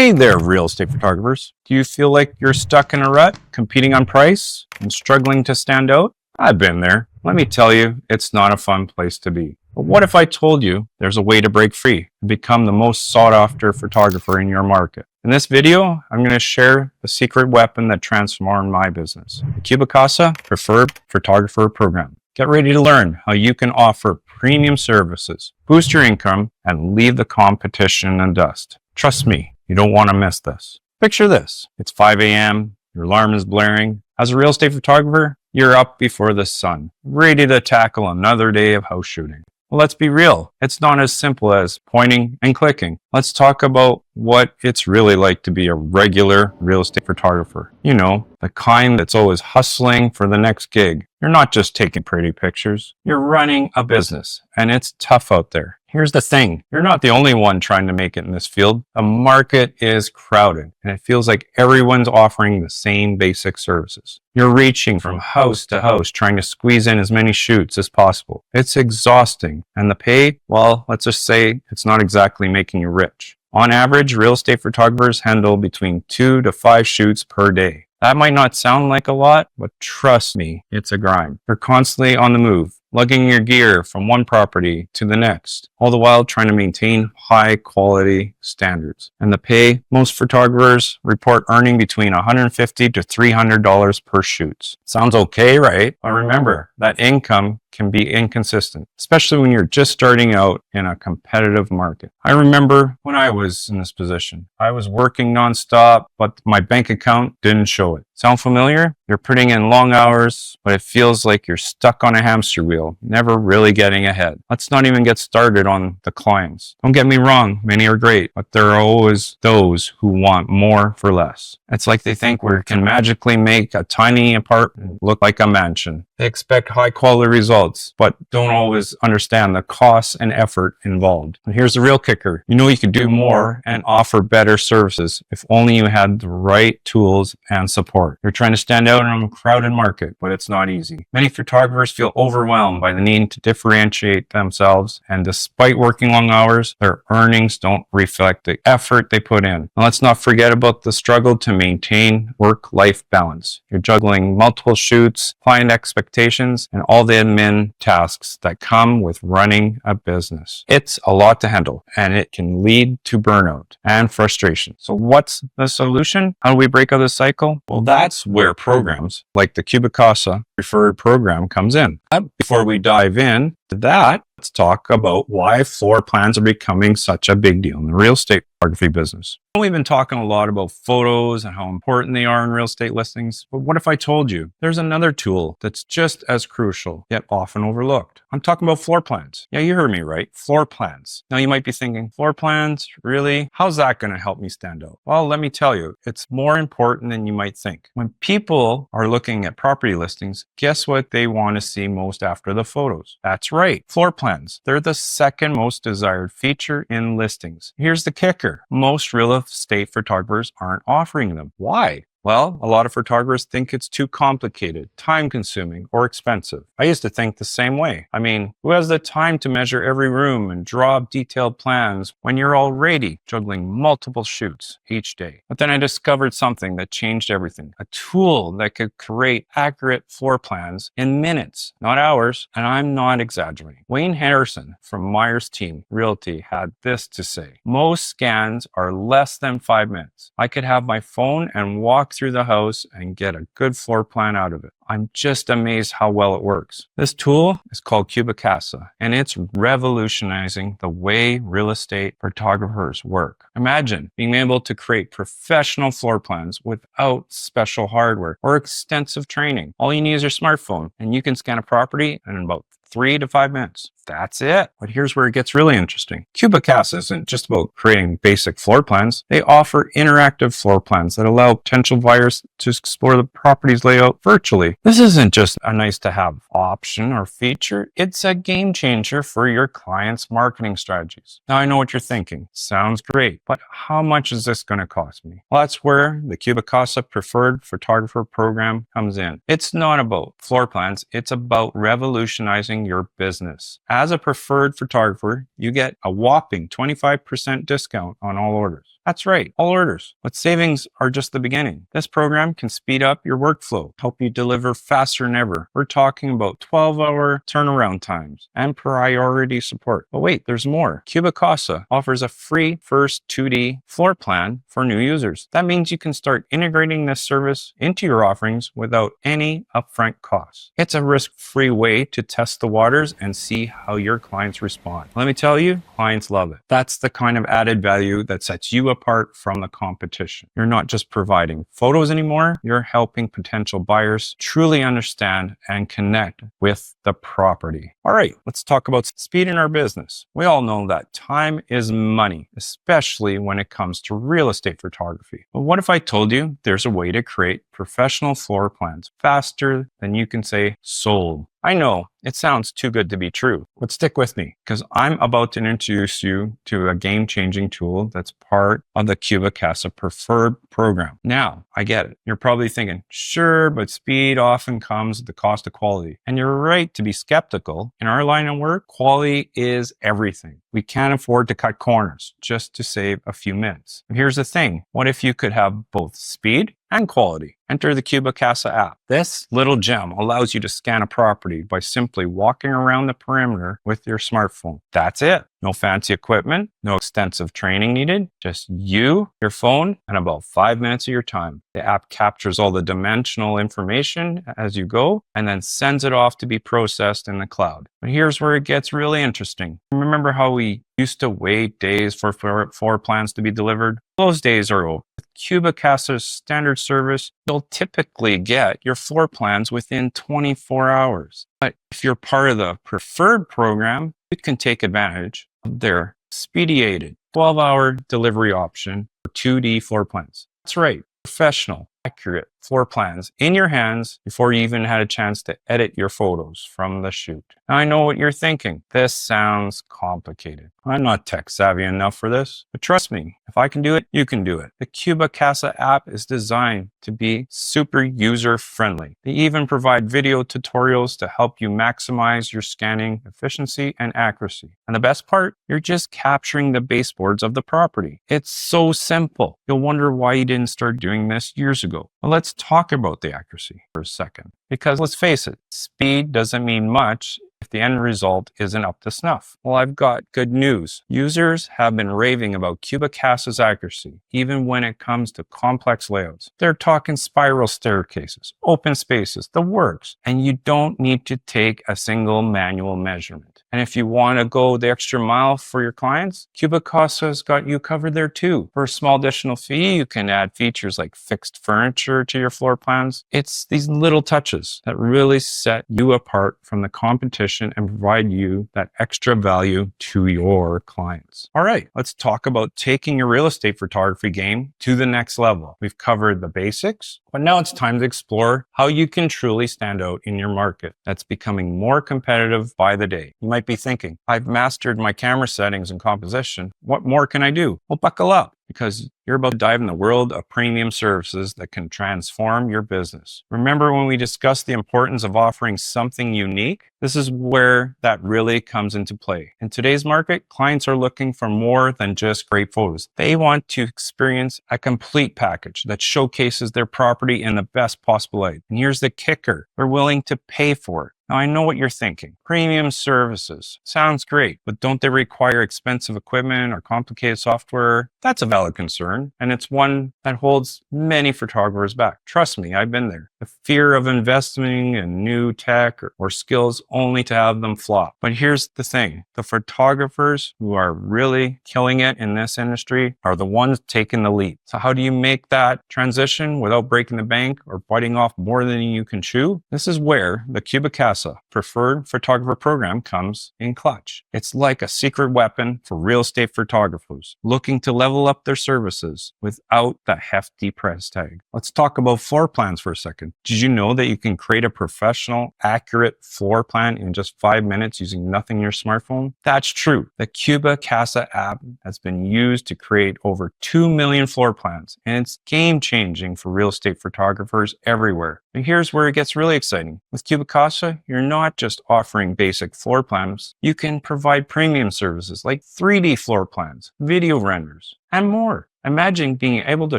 Hey there, real estate photographers. Do you feel like you're stuck in a rut, competing on price and struggling to stand out? I've been there. Let me tell you, it's not a fun place to be. But what if I told you there's a way to break free and become the most sought after photographer in your market? In this video, I'm going to share the secret weapon that transformed my business, the CubiCasa Preferred Photographer Program. Get ready to learn how you can offer premium services, boost your income, and leave the competition in dust. Trust me, you don't want to miss this. Picture this. It's 5 a.m., your alarm is blaring. As a real estate photographer, you're up before the sun, ready to tackle another day of house shooting. Well, let's be real. It's not as simple as pointing and clicking. Let's talk about what it's really like to be a regular real estate photographer. You know, the kind that's always hustling for the next gig. You're not just taking pretty pictures. You're running a business, and it's tough out there. Here's the thing. You're not the only one trying to make it in this field. The market is crowded, and it feels like everyone's offering the same basic services. You're reaching from house to house, trying to squeeze in as many shoots as possible. It's exhausting, and the pay, well, let's just say it's not exactly making you rich. On average, real estate photographers handle between 2 to 5 shoots per day. That might not sound like a lot, but trust me, it's a grind. You're constantly on the move, lugging your gear from one property to the next, all the while trying to maintain high quality standards. And the pay, most photographers report earning between $150 to $300 per shoot. Sounds okay, right? But remember, that income can be inconsistent, especially when you're just starting out in a competitive market. I remember when I was in this position, I was working nonstop, but my bank account didn't show it. Sound familiar? You're putting in long hours, but it feels like you're stuck on a hamster wheel, never really getting ahead. Let's not even get started on the clients. Don't get me wrong, many are great, but there are always those who want more for less. It's like they think we can magically make a tiny apartment look like a mansion. They expect high quality results, but don't always understand the costs and effort involved. And here's the real kicker. You know you could do more and offer better services if only you had the right tools and support. You're trying to stand out in a crowded market, but it's not easy. Many photographers feel overwhelmed by the need to differentiate themselves, and despite working long hours, their earnings don't reflect the effort they put in. Now, let's not forget about the struggle to maintain work-life balance. You're juggling multiple shoots, client expectations, and all the admin tasks that come with running a business. It's a lot to handle, and it can lead to burnout and frustration. So what's the solution? How do we break out of this cycle? Well, that's where programs like the CubiCasa Preferred Program comes in. Before we dive in to that, let's talk about why floor plans are becoming such a big deal in the real estate photography business. We've been talking a lot about photos and how important they are in real estate listings, but what if I told you there's another tool that's just as crucial, yet often overlooked? I'm talking about floor plans. Yeah, you heard me right, floor plans. Now you might be thinking, floor plans, really? How's that going to help me stand out? Well, let me tell you, it's more important than you might think. When people are looking at property listings, guess what they want to see most after the photos? That's right, floor plans. They're the second most desired feature in listings. Here's the kicker. Most real estate photographers aren't offering them. Why? Well, a lot of photographers think it's too complicated, time-consuming, or expensive. I used to think the same way. I mean, who has the time to measure every room and draw up detailed plans when you're already juggling multiple shoots each day? But then I discovered something that changed everything. A tool that could create accurate floor plans in minutes, not hours, and I'm not exaggerating. Wayne Harrison from Myers Team Realty had this to say: most scans are less than 5 minutes. I could have my phone and walk through the house and get a good floor plan out of it. I'm just amazed how well it works. This tool is called CubiCasa, and it's revolutionizing the way real estate photographers work. Imagine being able to create professional floor plans without special hardware or extensive training. All you need is your smartphone, and you can scan a property in about 3 to 5 minutes. That's it. But here's where it gets really interesting. CubiCasa isn't just about creating basic floor plans. They offer interactive floor plans that allow potential buyers to explore the property's layout virtually. This isn't just a nice to have option or feature. It's a game changer for your clients' marketing strategies. Now I know what you're thinking. Sounds great, but how much is this going to cost me? Well, that's where the CubiCasa Preferred Photographer Program comes in. It's not about floor plans. It's about revolutionizing your business. As a preferred photographer, you get a whopping 25% discount on all orders. That's right, all orders. But savings are just the beginning. This program can speed up your workflow, help you deliver faster than ever. We're talking about 12-hour turnaround times and priority support. But wait, there's more. CubiCasa offers a free first 2D floor plan for new users. That means you can start integrating this service into your offerings without any upfront costs. It's a risk-free way to test the waters and see how your clients respond. Let me tell you, clients love it. That's the kind of added value that sets you apart from the competition. You're not just providing photos anymore, you're helping potential buyers truly understand and connect with the property. All right, let's talk about speed in our business. We all know that time is money, especially when it comes to real estate photography. But what if I told you there's a way to create professional floor plans faster than you can say sold? I know it sounds too good to be true, but stick with me because I'm about to introduce you to a game-changing tool that's part of the CubiCasa Preferred program. Now, I get it. You're probably thinking, sure, but speed often comes at the cost of quality. And you're right to be skeptical. In our line of work, quality is everything. We can't afford to cut corners just to save a few minutes. And here's the thing. What if you could have both speed and quality? Enter the CubiCasa app. This little gem allows you to scan a property by simply walking around the perimeter with your smartphone. That's it. No fancy equipment, no extensive training needed, just you, your phone, and about 5 minutes of your time. The app captures all the dimensional information as you go and then sends it off to be processed in the cloud. But here's where it gets really interesting. Remember how we used to wait days for floor plans to be delivered? Those days are over. With CubiCasa's standard service, you'll typically get your floor plans within 24 hours. But if you're part of the preferred program, you can take advantage of their expedited 12-hour delivery option for 2D floor plans. That's right, professional, accurate floor plans in your hands before you even had a chance to edit your photos from the shoot. Now, I know what you're thinking. This sounds complicated. I'm not tech savvy enough for this, but trust me, if I can do it, you can do it. The CubiCasa app is designed to be super user friendly. They even provide video tutorials to help you maximize your scanning efficiency and accuracy. And the best part, you're just capturing the baseboards of the property. It's so simple. You'll wonder why you didn't start doing this years ago. Well, let's talk about the accuracy for a second. Because let's face it, speed doesn't mean much if the end result isn't up to snuff. Well, I've got good news. Users have been raving about CubiCasa's accuracy, even when it comes to complex layouts. They're talking spiral staircases, open spaces, the works, and you don't need to take a single manual measurement. And if you want to go the extra mile for your clients, CubiCasa's got you covered there too. For a small additional fee, you can add features like fixed furniture to your floor plans. It's these little touches that really set you apart from the competition and provide you that extra value to your clients. All right, let's talk about taking your real estate photography game to the next level. We've covered the basics, but now it's time to explore how you can truly stand out in your market that's becoming more competitive by the day. You might be thinking, I've mastered my camera settings and composition. What more can I do? Well, buckle up, because you're about to dive in the world of premium services that can transform your business. Remember when we discussed the importance of offering something unique? This is where that really comes into play. In today's market, clients are looking for more than just great photos. They want to experience a complete package that showcases their property in the best possible light. And here's the kicker. They're willing to pay for it. Now, I know what you're thinking. Premium services. Sounds great, but don't they require expensive equipment or complicated software? That's a valid concern, and it's one that holds many photographers back. Trust me, I've been there. The fear of investing in new tech or skills only to have them flop. But here's the thing. The photographers who are really killing it in this industry are the ones taking the leap. So how do you make that transition without breaking the bank or biting off more than you can chew? This is where the CubiCasa Preferred Photographer Program comes in clutch. It's like a secret weapon for real estate photographers looking to level up their services without the hefty price tag. Let's talk about floor plans for a second. Did you know that you can create a professional, accurate floor plan in just 5 minutes using nothing in your smartphone? That's true. The CubiCasa app has been used to create over 2 million floor plans, and it's game-changing for real estate photographers everywhere. And here's where it gets really exciting. With CubiCasa, you're not just offering basic floor plans. You can provide premium services like 3D floor plans, video renders, and more. Imagine being able to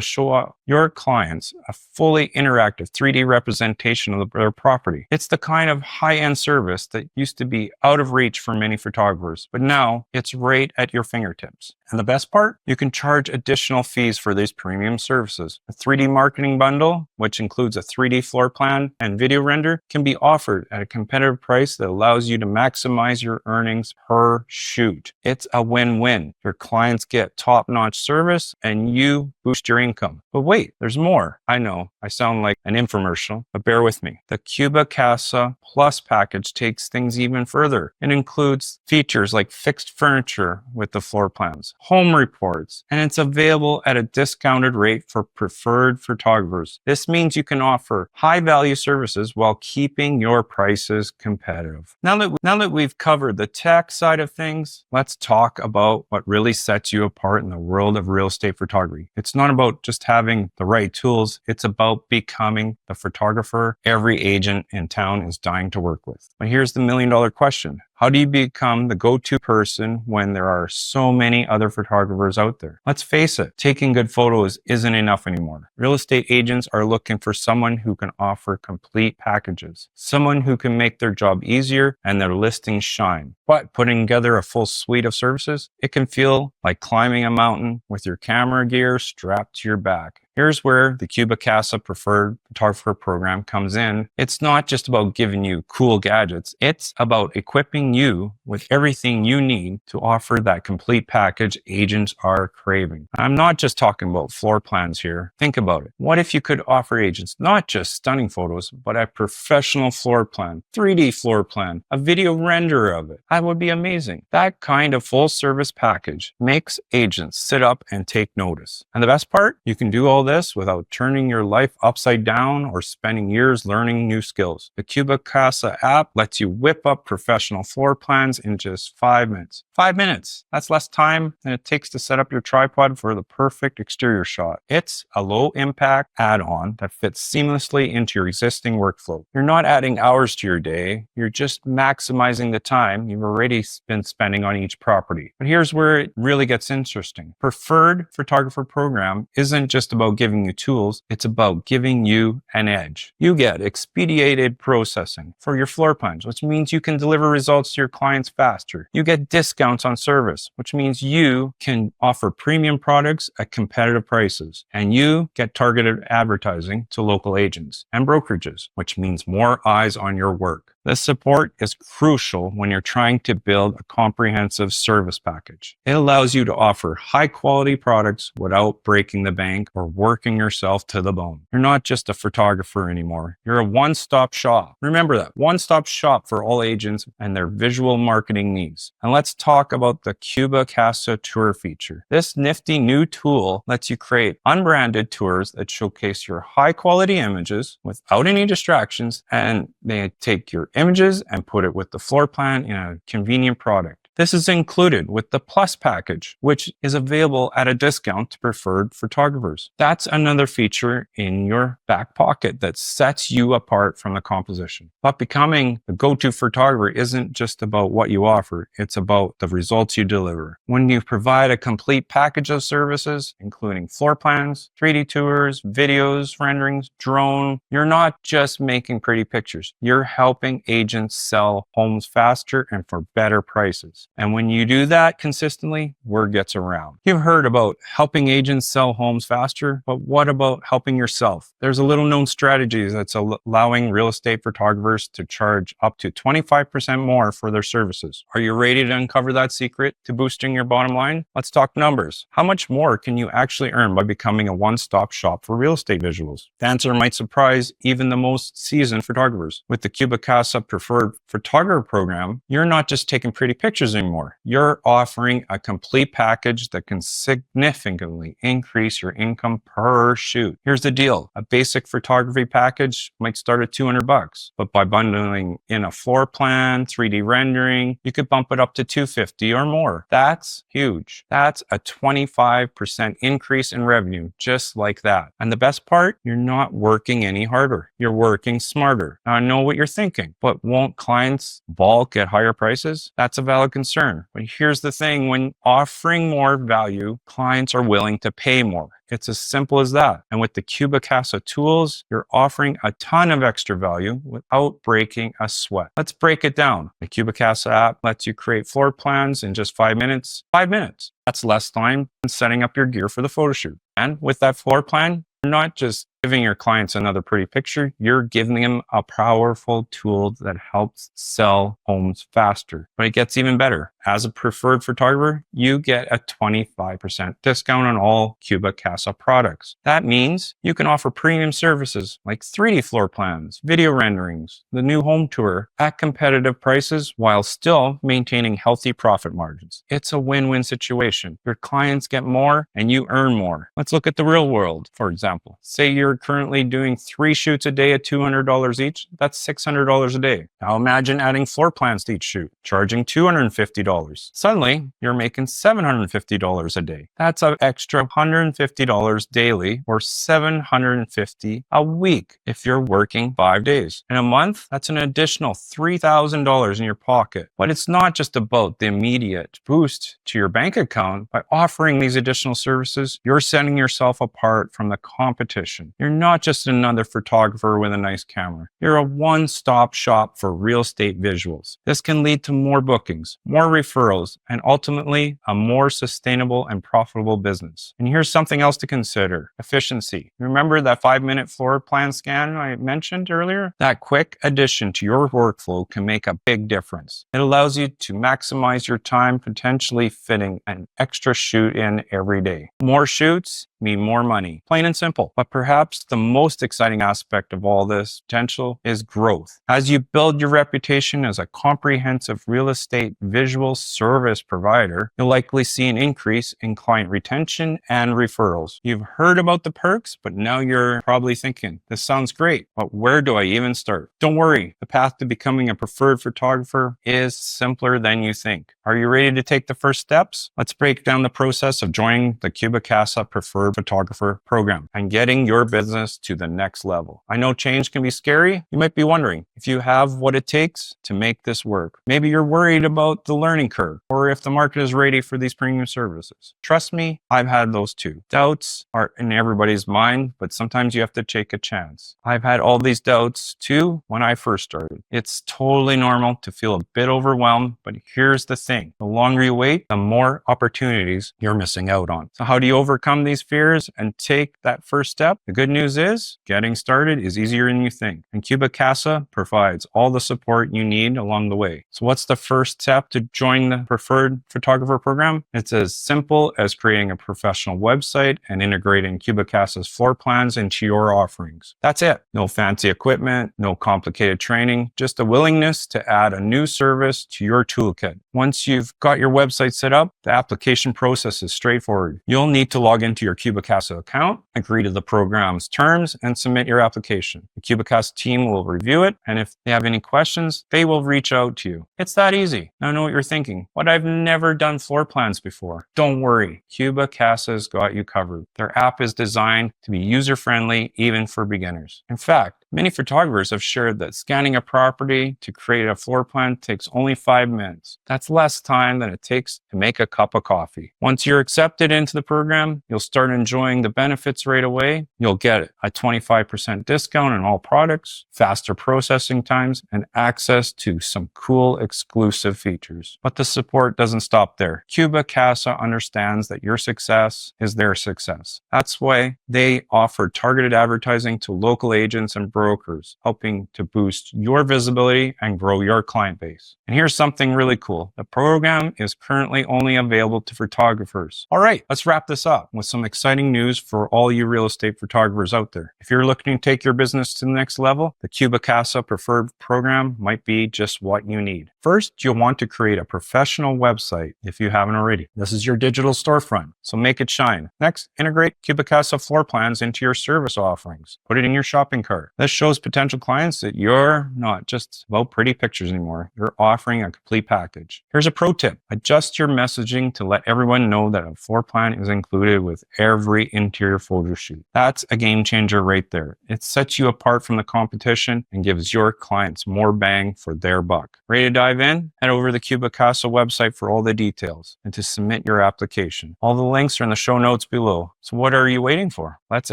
show your clients a fully interactive 3D representation of their property. It's the kind of high-end service that used to be out of reach for many photographers, but now it's right at your fingertips. And the best part? You can charge additional fees for these premium services. A 3D marketing bundle, which includes a 3D floor plan and video render, can be offered at a competitive price that allows you to maximize your earnings per shoot. It's a win-win. Your clients get top-notch service and you boost your income. But wait, there's more. I know I sound like an infomercial, but bear with me. The CubiCasa Plus package takes things even further. It includes features like fixed furniture with the floor plans, home reports, and it's available at a discounted rate for preferred photographers. This means you can offer high-value services while keeping your prices competitive. Now that we've covered the tech side of things, let's talk about what really sets you apart in the world of real estate photography. It's not about just having the right tools. It's about becoming the photographer every agent in town is dying to work with. But here's the million-dollar question. How do you become the go-to person when there are so many other photographers out there? Let's face it, taking good photos isn't enough anymore. Real estate agents are looking for someone who can offer complete packages, someone who can make their job easier and their listings shine. But putting together a full suite of services, it can feel like climbing a mountain with your camera gear strapped to your back. Here's where the CubiCasa Preferred Photographer Program comes in. It's not just about giving you cool gadgets. It's about equipping you with everything you need to offer that complete package agents are craving. I'm not just talking about floor plans here. Think about it. What if you could offer agents not just stunning photos, but a professional floor plan, 3D floor plan, a video render of it? That would be amazing. That kind of full service package makes agents sit up and take notice. And the best part, you can do all this without turning your life upside down or spending years learning new skills. The CubiCasa app lets you whip up professional floor plans in just 5 minutes. 5 minutes. That's less time than it takes to set up your tripod for the perfect exterior shot. It's a low impact add-on that fits seamlessly into your existing workflow. You're not adding hours to your day. You're just maximizing the time you've already been spending on each property. But here's where it really gets interesting. Preferred Photographer Program isn't just about giving you tools, it's about giving you an edge. You get expedited processing for your floor plans, which means you can deliver results to your clients faster. You get discounts on service, which means you can offer premium products at competitive prices. And you get targeted advertising to local agents and brokerages, which means more eyes on your work. This support is crucial when you're trying to build a comprehensive service package. It allows you to offer high-quality products without breaking the bank or working yourself to the bone. You're not just a photographer anymore. You're a one-stop shop. Remember that. One-stop shop for all agents and their visual marketing needs. And let's talk about the CubiCasa Tour feature. This nifty new tool lets you create unbranded tours that showcase your high-quality images without any distractions, and they take your images and put it with the floor plan in a convenient product. This is included with the Plus package, which is available at a discount to preferred photographers. That's another feature in your back pocket that sets you apart from the composition. But becoming the go-to photographer isn't just about what you offer, it's about the results you deliver. When you provide a complete package of services, including floor plans, 3D tours, videos, renderings, drone, you're not just making pretty pictures. You're helping agents sell homes faster and for better prices. And when you do that consistently, word gets around. You've heard about helping agents sell homes faster, but what about helping yourself? There's a little known strategy that's allowing real estate photographers to charge up to 25% more for their services. Are you ready to uncover that secret to boosting your bottom line? Let's talk numbers. How much more can you actually earn by becoming a one-stop shop for real estate visuals? The answer might surprise even the most seasoned photographers. With the CubiCasa Preferred Photographer Program, you're not just taking pretty pictures anymore. You're offering a complete package that can significantly increase your income per shoot. Here's the deal. A basic photography package might start at $200, but by bundling in a floor plan, 3D rendering, you could bump it up to $250 or more. That's huge. That's a 25% increase in revenue, just like that. And the best part, you're not working any harder. You're working smarter. Now, I know what you're thinking, but won't clients bulk at higher prices? That's a valid concern. concern. But here's the thing, when offering more value, clients are willing to pay more. It's as simple as that. And with the CubiCasa tools, you're offering a ton of extra value without breaking a sweat. Let's break it down. The CubiCasa app lets you create floor plans in just 5 minutes. 5 minutes. That's less time than setting up your gear for the photo shoot. And with that floor plan, you're not just giving your clients another pretty picture, you're giving them a powerful tool that helps sell homes faster. But it gets even better. As a preferred photographer, you get a 25% discount on all CubiCasa products. That means you can offer premium services like 3D floor plans, video renderings, the new home tour at competitive prices while still maintaining healthy profit margins. It's a win-win situation. Your clients get more and you earn more. Let's look at the real world, for example. Say you're currently doing 3 shoots a day at $200 each. That's $600 a day. Now imagine adding floor plans to each shoot, charging $250. Suddenly, you're making $750 a day. That's an extra $150 daily or $750 a week if you're working 5 days. In a month, that's an additional $3,000 in your pocket. But it's not just about the immediate boost to your bank account. By offering these additional services, you're setting yourself apart from the competition. You're not just another photographer with a nice camera. You're a one-stop shop for real estate visuals. This can lead to more bookings, more referrals, and ultimately a more sustainable and profitable business. And here's something else to consider: efficiency. Remember that 5-minute floor plan scan I mentioned earlier? That quick addition to your workflow can make a big difference. It allows you to maximize your time, potentially fitting an extra shoot in every day. More shoots mean more money, plain and simple. But perhaps the most exciting aspect of all this potential is growth. As you build your reputation as a comprehensive real estate visual service provider, you'll likely see an increase in client retention and referrals. You've heard about the perks, but now you're probably thinking, this sounds great, but where do I even start? Don't worry, the path to becoming a preferred photographer is simpler than you think. Are you ready to take the first steps? Let's break down the process of joining the CubiCasa Preferred Photographer program and getting your business to the next level. I know change can be scary. You might be wondering if you have what it takes to make this work. Maybe you're worried about the learning curve or if the market is ready for these premium services. Trust me, I've had those too. Doubts are in everybody's mind, but sometimes you have to take a chance. I've had all these doubts too when I first started. It's totally normal to feel a bit overwhelmed, but here's the thing. The longer you wait, the more opportunities you're missing out on. So how do you overcome these fears and take that first step? The good news is getting started is easier than you think. And CubiCasa provides all the support you need along the way. So what's the first step to join the Preferred Photographer program? It's as simple as creating a professional website and integrating CubiCasa's floor plans into your offerings. That's it. No fancy equipment, no complicated training, just a willingness to add a new service to your toolkit. Once you've got your website set up, the application process is straightforward. You'll need to log into your CubiCasa account, agree to the program's terms, and submit your application. The CubiCasa team will review it, and if they have any questions, they will reach out to you. It's that easy. Now I know what you're thinking. But I've never done floor plans before. Don't worry. CubiCasa's got you covered. Their app is designed to be user-friendly, even for beginners. In fact, many photographers have shared that scanning a property to create a floor plan takes only 5 minutes. That's less time than it takes to make a cup of coffee. Once you're accepted into the program, you'll start enjoying the benefits right away. You'll get a 25% discount on all products, faster processing times, and access to some cool exclusive features. But the support doesn't stop there. CubiCasa understands that your success is their success. That's why they offer targeted advertising to local agents and brokers, helping to boost your visibility and grow your client base. And here's something really cool. The program is currently only available to photographers. All right, let's wrap this up with some exciting news for all you real estate photographers out there. If you're looking to take your business to the next level, the CubiCasa Preferred program might be just what you need. First, you'll want to create a professional website if you haven't already. This is your digital storefront, so make it shine. Next, integrate CubiCasa floor plans into your service offerings. Put it in your shopping cart. This shows potential clients that you're not just about pretty pictures anymore. You're offering a complete package. Here's a pro tip. Adjust your messaging to let everyone know that a floor plan is included with every interior photo shoot. That's a game changer right there. It sets you apart from the competition and gives your clients more bang for their buck. Ready to dive in? Head over to the CubiCasa website for all the details and to submit your application. All the links are in the show notes below. So what are you waiting for? Let's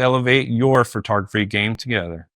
elevate your photography game together.